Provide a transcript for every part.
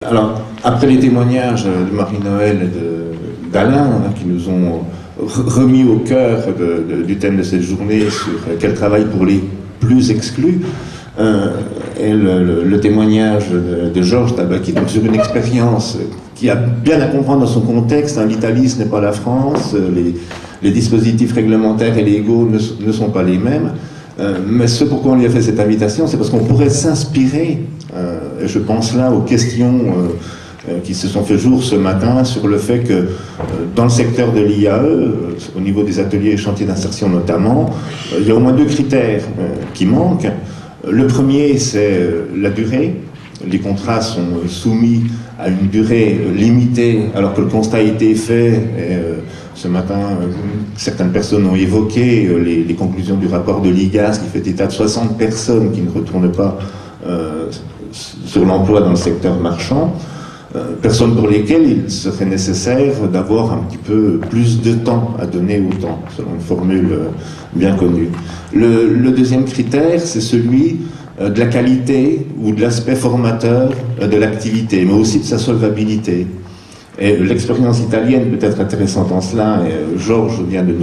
Alors, après les témoignages de Marie-Noël et d'Alain, qui nous ont remis au cœur du thème de cette journée sur quel travail pour les plus exclus, et le témoignage de Georges Tabaqui, donc sur une expérience qui a bien à comprendre dans son contexte, l'Italie ce n'est pas la France, les dispositifs réglementaires et légaux ne sont pas les mêmes, mais ce pourquoi on lui a fait cette invitation, c'est parce qu'on pourrait s'inspirer, et je pense là aux questions qui se sont fait jour ce matin sur le fait que dans le secteur de l'IAE, au niveau des ateliers et chantiers d'insertion notamment, il y a au moins deux critères qui manquent. Le premier, c'est la durée. Les contrats sont soumis à une durée limitée, alors que le constat a été fait, et ce matin, certaines personnes ont évoqué les conclusions du rapport de l'IGAS qui fait état de 60 personnes qui ne retournent pas sur l'emploi dans le secteur marchand, personnes pour lesquelles il serait nécessaire d'avoir un petit peu plus de temps à donner au temps, selon une formule bien connue. Le deuxième critère, c'est celui de la qualité ou de l'aspect formateur de l'activité, mais aussi de sa solvabilité. Et l'expérience italienne peut être intéressante en cela, et Georges vient de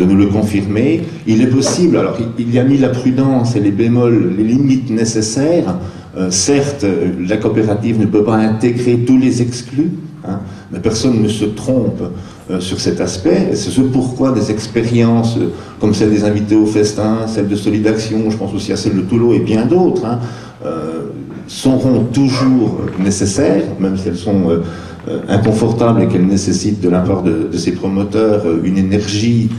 nous le confirmer. Il est possible, alors il y a mis la prudence et les bémols, les limites nécessaires. Certes, la coopérative ne peut pas intégrer tous les exclus, hein, mais personne ne se trompe sur cet aspect. C'est ce pourquoi des expériences comme celle des invités au festin, celle de Solidaction, je pense aussi à celle de Toulon et bien d'autres, hein, seront toujours nécessaires, même si elles sont inconfortables et qu'elles nécessitent de la part de ces promoteurs une énergie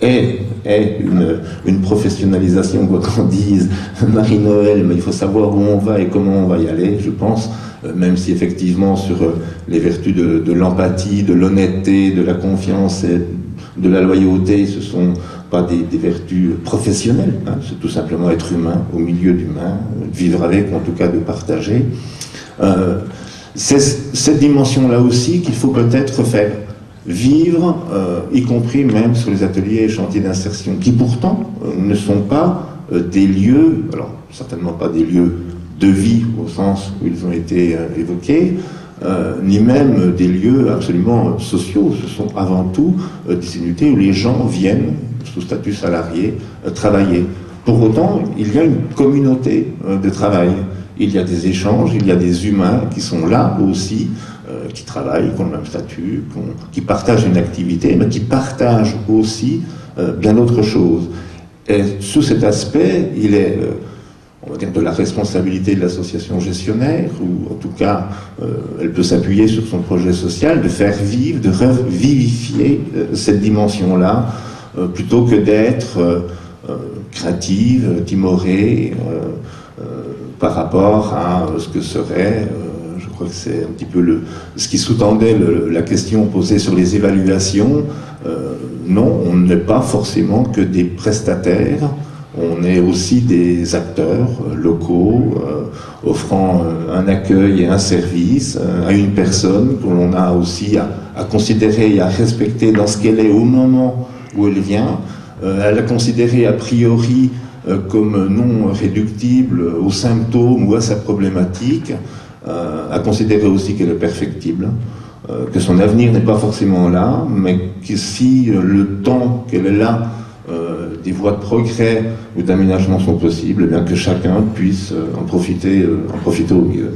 et une professionnalisation, quoi qu'on dise, Marie-Noël, mais il faut savoir où on va et comment on va y aller, je pense, même si effectivement sur les vertus de l'empathie, de l'honnêteté, de la confiance et de la loyauté, ce ne sont pas des vertus professionnelles, hein, c'est tout simplement être humain, au milieu d'humains, vivre avec, en tout cas de partager. C'est cette dimension-là aussi qu'il faut peut-être faire vivre, y compris même sur les ateliers et chantiers d'insertion, qui pourtant ne sont pas des lieux, alors certainement pas des lieux de vie au sens où ils ont été évoqués, ni même des lieux absolument sociaux. Ce sont avant tout des unités où les gens viennent, sous statut salarié, travailler. Pour autant, il y a une communauté de travail. Il y a des échanges, il y a des humains qui sont là aussi, qui travaillent, qui ont le même statut, qui partagent une activité, mais qui partagent aussi bien d'autres choses. Et sous cet aspect, il est, on va dire, de la responsabilité de l'association gestionnaire, ou en tout cas, elle peut s'appuyer sur son projet social, de faire vivre, de revivifier cette dimension-là, plutôt que d'être créative, timorée, par rapport à ce que serait, je crois que c'est un petit peu ce qui sous-tendait la question posée sur les évaluations. Non, on n'est pas forcément que des prestataires, on est aussi des acteurs locaux, offrant un accueil et un service à une personne que l'on a aussi à considérer et à respecter dans ce qu'elle est au moment où elle vient, à la considérer a priori comme non réductible aux symptômes ou à sa problématique, à considérer aussi qu'elle est perfectible, que son avenir n'est pas forcément là, mais que si le temps qu'elle est là, des voies de progrès ou d'aménagement sont possibles, eh bien que chacun puisse en profiter au mieux.